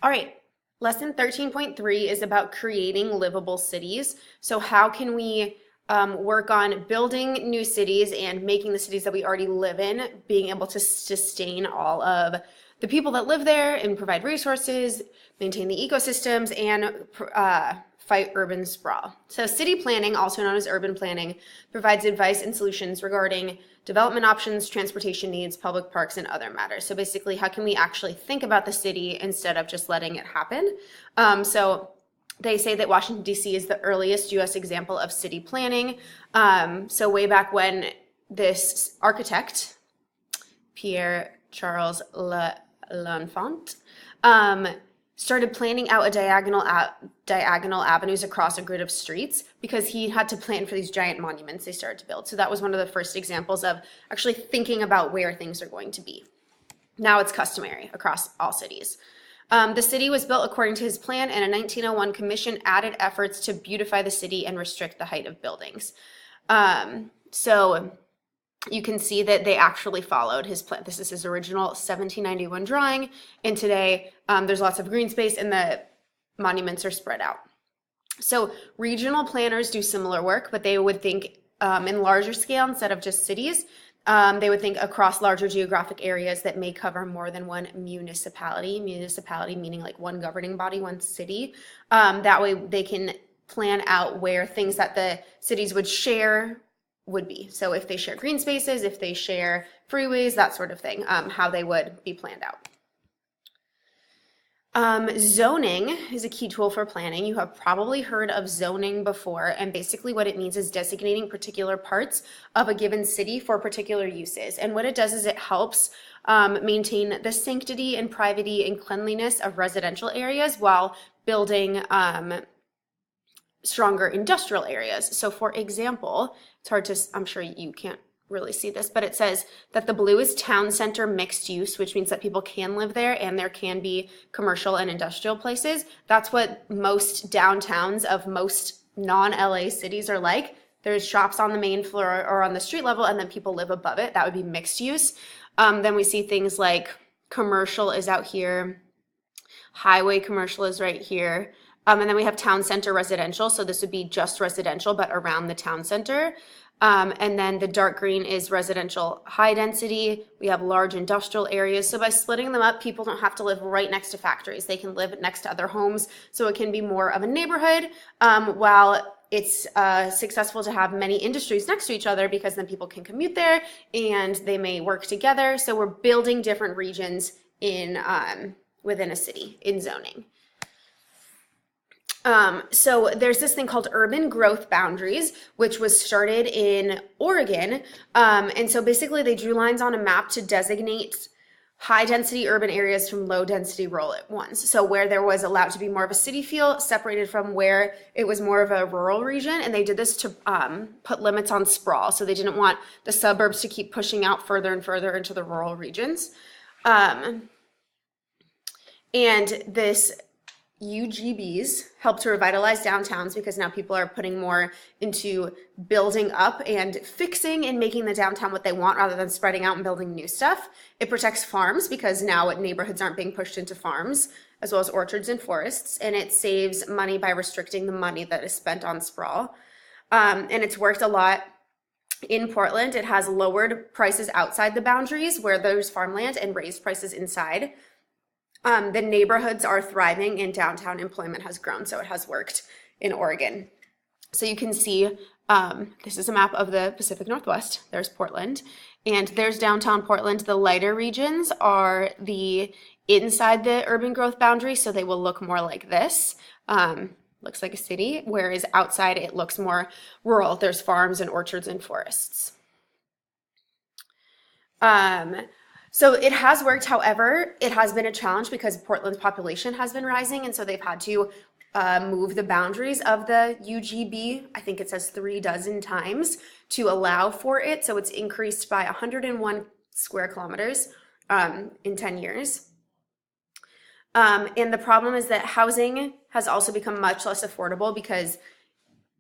All right, lesson 13.3 is about creating livable cities. So how can we work on building new cities and making the cities that we already live in, being able to sustain all of the people that live there and provide resources, maintain the ecosystems, and fight urban sprawl. So city planning, also known as urban planning, provides advice and solutions regarding development options, transportation needs, public parks, and other matters. So basically, how can we actually think about the city instead of just letting it happen? So they say that Washington, D.C. is the earliest U.S. example of city planning. So way back when this architect, Pierre Charles L'Enfant, started planning out a diagonal avenues across a grid of streets because he had to plan for these giant monuments they started to build. So that was one of the first examples of actually thinking about where things are going to be. Now it's customary across all cities. The city was built according to his plan, and a 1901 commission added efforts to beautify the city and restrict the height of buildings. So you can see that they actually followed his plan. This is his original 1791 drawing, and today there's lots of green space and the monuments are spread out. So regional planners do similar work, but they would think in larger scale instead of just cities. They would think across larger geographic areas that may cover more than one municipality. Municipality meaning like one governing body, one city. That way they can plan out where things that the cities would share would be. So if they share green spaces, if they share freeways, that sort of thing, how they would be planned out. Zoning is a key tool for planning. You have probably heard of zoning before, and basically what it means is designating particular parts of a given city for particular uses. And what it does is it helps maintain the sanctity and privacy and cleanliness of residential areas while building stronger industrial areas. So for example, it's hard to, I'm sure you can't really see this, but it says that the blue is town center mixed use, which means that people can live there and there can be commercial and industrial places. That's what most downtowns of most non-LA cities are like. There's shops on the main floor or on the street level, and then people live above it. That would be mixed use. Then we see things like commercial is out here, highway commercial is right here. And then we have town center residential. So this would be just residential, but around the town center. And then the dark green is residential high density. We have large industrial areas. So by splitting them up, people don't have to live right next to factories. They can live next to other homes. So it can be more of a neighborhood, while it's successful to have many industries next to each other because then people can commute there and they may work together. So we're building different regions in within a city in zoning. So there's this thing called urban growth boundaries, which was started in Oregon. And so basically they drew lines on a map to designate high density urban areas from low density rural ones. So where there was allowed to be more of a city feel separated from where it was more of a rural region. And they did this to put limits on sprawl. So they didn't want the suburbs to keep pushing out further and further into the rural regions. And this UGBs help to revitalize downtowns because now people are putting more into building up and fixing and making the downtown what they want rather than spreading out and building new stuff. It protects farms because now neighborhoods aren't being pushed into farms, as well as orchards and forests, and it saves money by restricting the money that is spent on sprawl. And it's worked a lot in Portland. It has lowered prices outside the boundaries where there's farmland and raised prices inside. The neighborhoods are thriving and downtown employment has grown, so it has worked in Oregon. So you can see, this is a map of the Pacific Northwest. There's Portland, and there's downtown Portland. The lighter regions are the inside the urban growth boundary, so they will look more like this. Looks like a city, whereas outside it looks more rural. There's farms and orchards and forests. So it has worked. However, it has been a challenge because Portland's population has been rising, and so they've had to move the boundaries of the UGB. I think it says 36 times to allow for it. So it's increased by 101 square kilometers in 10 years. And the problem is that housing has also become much less affordable because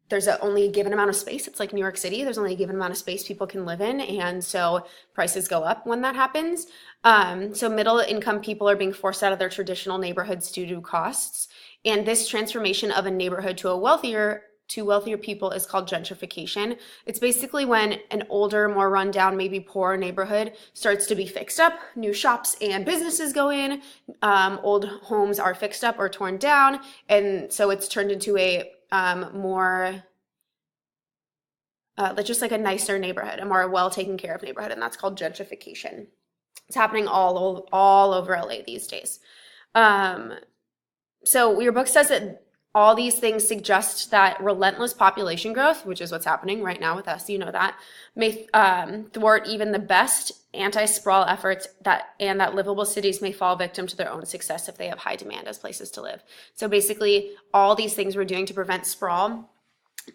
there's only a given amount of space. It's like New York City. There's only a given amount of space people can live in, and so prices go up when that happens. So middle income people are being forced out of their traditional neighborhoods due to costs. And this transformation of a neighborhood to wealthier people is called gentrification. It's basically when an older, more rundown, maybe poor neighborhood starts to be fixed up. New shops and businesses go in. Old homes are fixed up or torn down, and so it's turned into a more just like a nicer neighborhood, a more well taken care of neighborhood, and that's called gentrification. It's happening all over LA these days. So your book says that all these things suggest that relentless population growth, which is what's happening right now with us, you know that, may thwart even the best anti-sprawl efforts and that livable cities may fall victim to their own success if they have high demand as places to live. So basically, all these things we're doing to prevent sprawl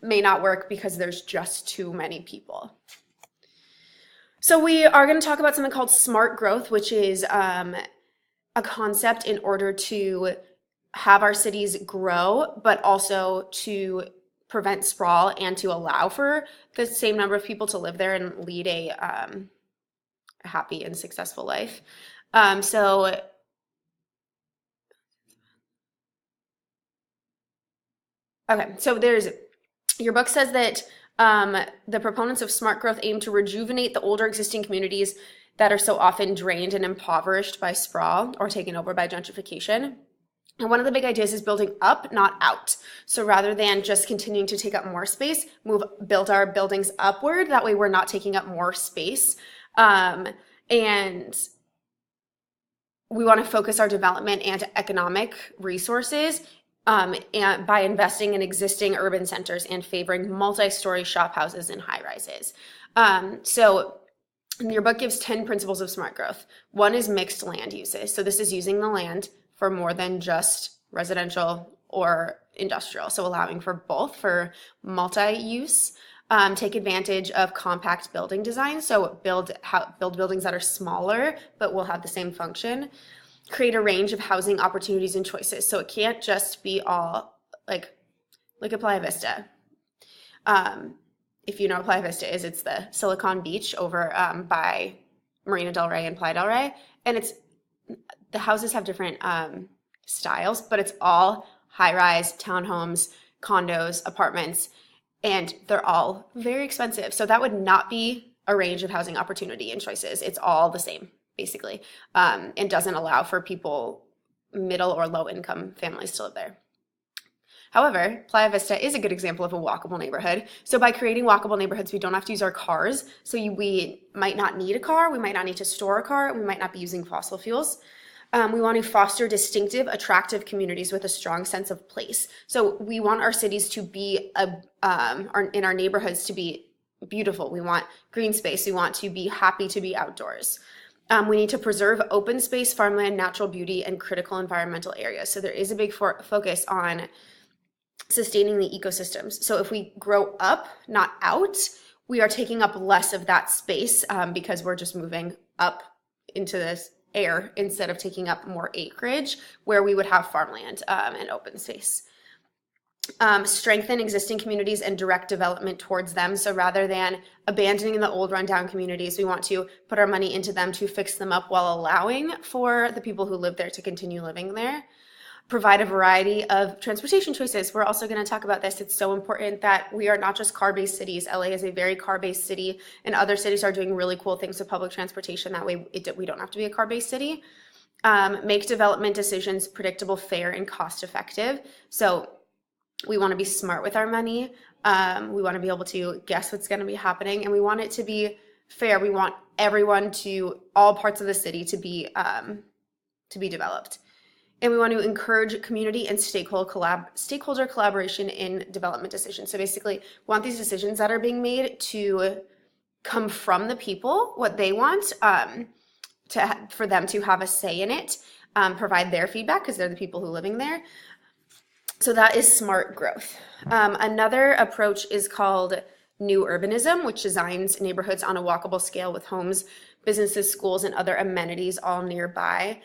may not work because there's just too many people. So we are going to talk about something called smart growth, which is a concept in order to have our cities grow, but also to prevent sprawl and to allow for the same number of people to live there and lead a happy and successful life. So your book says that the proponents of smart growth aim to rejuvenate the older existing communities that are so often drained and impoverished by sprawl or taken over by gentrification. And one of the big ideas is building up, not out. So rather than just continuing to take up more space, build our buildings upward. That way we're not taking up more space. And we want to focus our development and economic resources and by investing in existing urban centers and favoring multi-story shop houses and high-rises. So your book gives 10 principles of smart growth. One is mixed land uses. So this is using the land for more than just residential or industrial. So allowing for both, for multi-use. Take advantage of compact building design. So build buildings that are smaller, but will have the same function. Create a range of housing opportunities and choices. So it can't just be all like at Playa Vista. If you know what Playa Vista is, it's the Silicon Beach over by Marina Del Rey and Playa del Rey. And the houses have different styles, but it's all high-rise townhomes, condos, apartments, and they're all very expensive. So that would not be a range of housing opportunity and choices. It's all the same, basically, and doesn't allow for people, middle or low-income families to live there. However, Playa Vista is a good example of a walkable neighborhood. So by creating walkable neighborhoods, we don't have to use our cars. So we might not need a car. We might not need to store a car. We might not be using fossil fuels. We want to foster distinctive, attractive communities with a strong sense of place. So we want our cities to be, in our neighborhoods to be beautiful. We want green space. We want to be happy to be outdoors. We need to preserve open space, farmland, natural beauty, and critical environmental areas. So there is a big focus on sustaining the ecosystems. So if we grow up, not out, we are taking up less of that space because we're just moving up into this air instead of taking up more acreage where we would have farmland and open space. Strengthen existing communities and direct development towards them. So rather than abandoning the old rundown communities, we want to put our money into them to fix them up while allowing for the people who live there to continue living there. Provide a variety of transportation choices. We're also going to talk about this. It's so important that we are not just car-based cities. LA is a very car-based city, and other cities are doing really cool things with public transportation. That way we don't have to be a car-based city. Make development decisions predictable, fair, and cost-effective. So we want to be smart with our money. We want to be able to guess what's going to be happening, and we want it to be fair. We want everyone all parts of the city to be developed. And we want to encourage community and stakeholder collaboration in development decisions. So basically, we want these decisions that are being made to come from the people, what they want, for them to have a say in it, provide their feedback because they're the people who are living there. So that is smart growth. Another approach is called new urbanism, which designs neighborhoods on a walkable scale with homes, businesses, schools, and other amenities all nearby.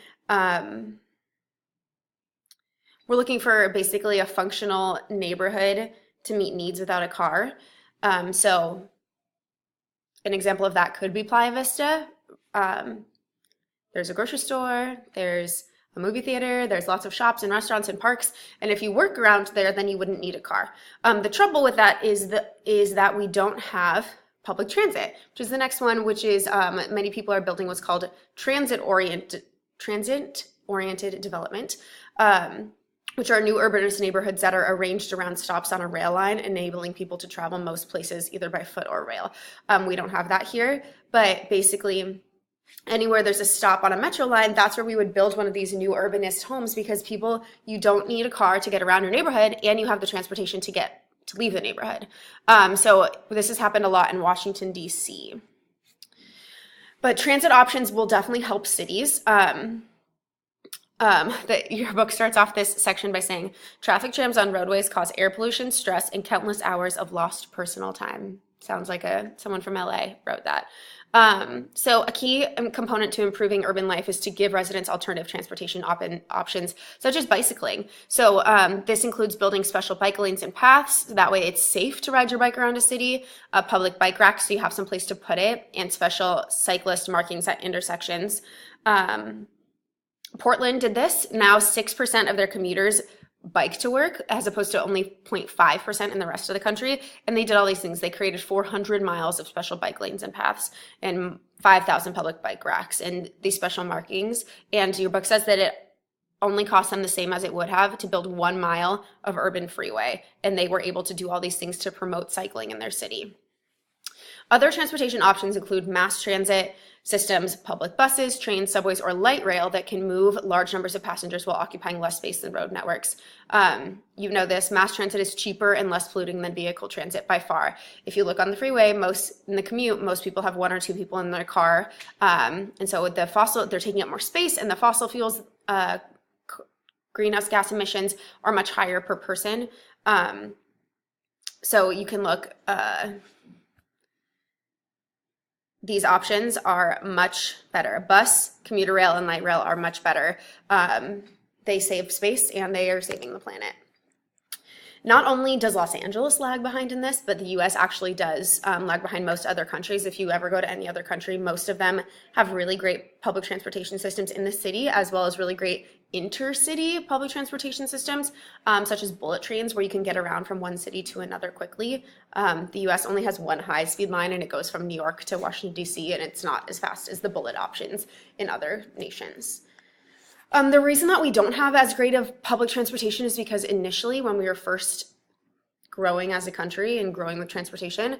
We're looking for basically a functional neighborhood to meet needs without a car. So an example of that could be Playa Vista. There's a grocery store, there's a movie theater, there's lots of shops and restaurants and parks, and if you work around there, then you wouldn't need a car. The trouble with that is that we don't have public transit, which is the next one, which is many people are building what's called transit-oriented development, which are new urbanist neighborhoods that are arranged around stops on a rail line, enabling people to travel most places either by foot or rail. We don't have that here, but basically anywhere there's a stop on a metro line, that's where we would build one of these new urbanist homes, because you don't need a car to get around your neighborhood, and you have the transportation to leave the neighborhood. So this has happened a lot in Washington, D.C. But transit options will definitely help cities. Your book starts off this section by saying, traffic jams on roadways cause air pollution, stress, and countless hours of lost personal time. Sounds like someone from LA wrote that. So a key component to improving urban life is to give residents alternative transportation options, such as bicycling. So this includes building special bike lanes and paths. That way it's safe to ride your bike around a city, public bike racks so you have some place to put it, and special cyclist markings at intersections. Portland did this. Now 6% of their commuters bike to work, as opposed to only 0.5% in the rest of the country. And they did all these things. They created 400 miles of special bike lanes and paths and 5,000 public bike racks and these special markings. And your book says that it only cost them the same as it would have to build 1 mile of urban freeway. And they were able to do all these things to promote cycling in their city. Other transportation options include mass transit systems, public buses, trains, subways, or light rail that can move large numbers of passengers while occupying less space than road networks. You know this, mass transit is cheaper and less polluting than vehicle transit by far. If you look on the freeway, in the commute, most people have 1 or 2 people in their car. And so with they're taking up more space, and the fossil fuels, greenhouse gas emissions are much higher per person. So you can look, these options are much better. Bus, commuter rail, and light rail are much better. They save space and they are saving the planet. Not only does Los Angeles lag behind in this, but the US actually does lag behind most other countries. If you ever go to any other country, most of them have really great public transportation systems in the city, as well as really great intercity public transportation systems, such as bullet trains, where you can get around from one city to another quickly. The US only has one high-speed line, and it goes from New York to Washington, D.C., and it's not as fast as the bullet options in other nations. The reason that we don't have as great of public transportation is because initially, when we were first growing as a country and growing with transportation,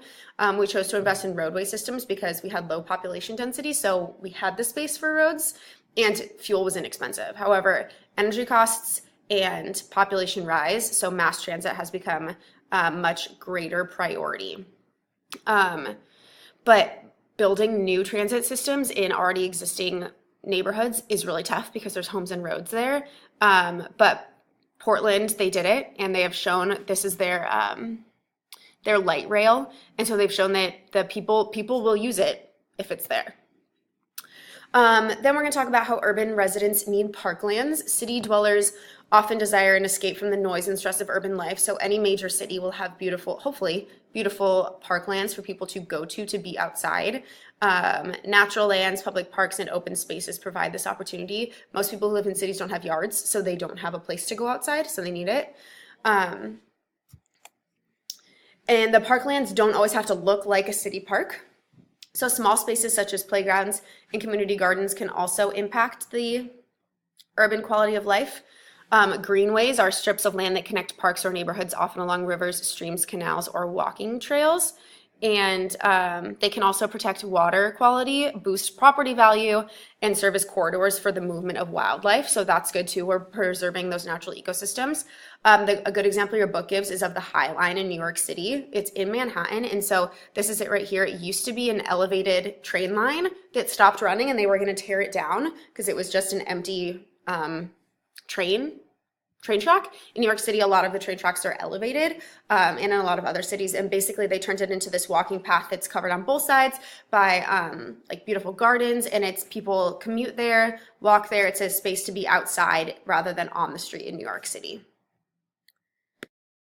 we chose to invest in roadway systems because we had low population density, so we had the space for roads, and fuel was inexpensive. However, energy costs and population rise, so mass transit has become a much greater priority. But building new transit systems in already existing neighborhoods is really tough because there's homes and roads there. But Portland, they did it, and they have shown this is their light rail, and so they've shown that the people will use it if it's there. Then we're going to talk about how urban residents need parklands. City dwellers often desire an escape from the noise and stress of urban life, so any major city will have hopefully beautiful parklands for people to go to be outside. Natural lands, public parks, and open spaces provide this opportunity. Most people who live in cities don't have yards, so they don't have a place to go outside, so they need it. And the parklands don't always have to look like a city park. So small spaces such as playgrounds and community gardens can also impact the urban quality of life. Greenways are strips of land that connect parks or neighborhoods, often along rivers, streams, canals, or walking trails. And they can also protect water quality, boost property value, and serve as corridors for the movement of wildlife. So that's good too. We're preserving those natural ecosystems. A good example your book gives is of the High Line in New York City. It's in Manhattan. And so this is it right here. It used to be an elevated train line that stopped running, and they were going to tear it down because it was just an empty train track. In New York City, a lot of the train tracks are elevated, and in a lot of other cities. And basically they turned it into this walking path that's covered on both sides by like beautiful gardens, and it's people commute there, walk there. It's a space to be outside rather than on the street in New York City.